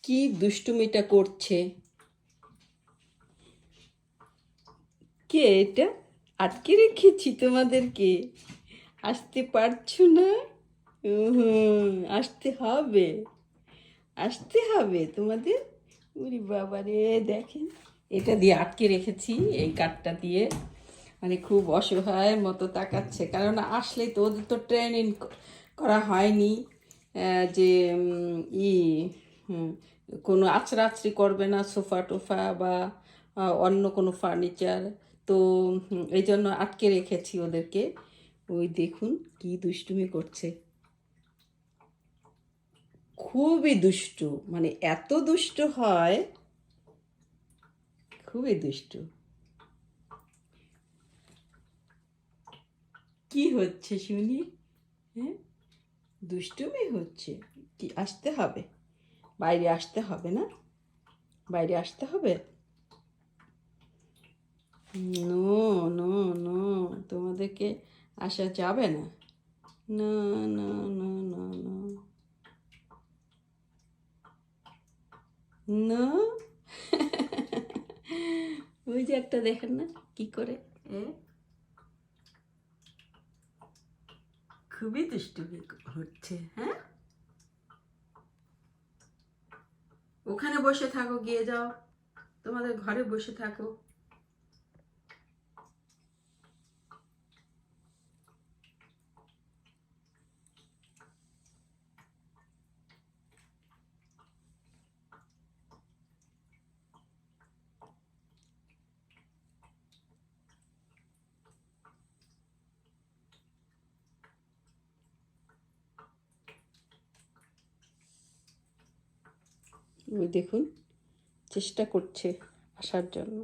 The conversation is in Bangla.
কি দুষ্টুমিটা করছে? কে এটা? আটকে রেখেছি তোমাদেরকে, আসতে পারছো না? আসতে হবে, আসতে হবে তোমাদের। উরি বাবারে, দেখেন, এটা দিয়ে আটকে রেখেছি, এই কাঠটা দিয়ে। মানে খুব অসহায়ের মতো তাকাচ্ছে, কারণ আসলে তো ওদের তো ট্রেনিং করা হয়নি যে ই হুম, কোনো আছড়াআছড়ি করবে না সোফা টোফা বা অন্য কোনো ফার্নিচার। তো এই জন্য আটকে রেখেছি ওদেরকে। ওই দেখুন কি দুষ্টুমি করছে, খুবই দুষ্টু, মানে এত দুষ্টু হয়, খুবই দুষ্টু। কি হচ্ছে শুনি? হ্যাঁ, দুষ্টুমি হচ্ছে। কি আসতে হবে, বাইরে আসতে হবে না? বাইরে আসতে হবে। নো, নো, নো, তোমাদেরকে আসা যাবে না। না, না, না, না, না, না। ওই যে একটা দেখেন না কি করে, এ খুবই দুষ্টুমি হচ্ছে। হ্যাঁ, ওখানে বসে থাকো, গিয়ে যাও, তোমাদের ঘরে বসে থাকো। ওই দেখুন, চেষ্টা করছে আসার জন্য।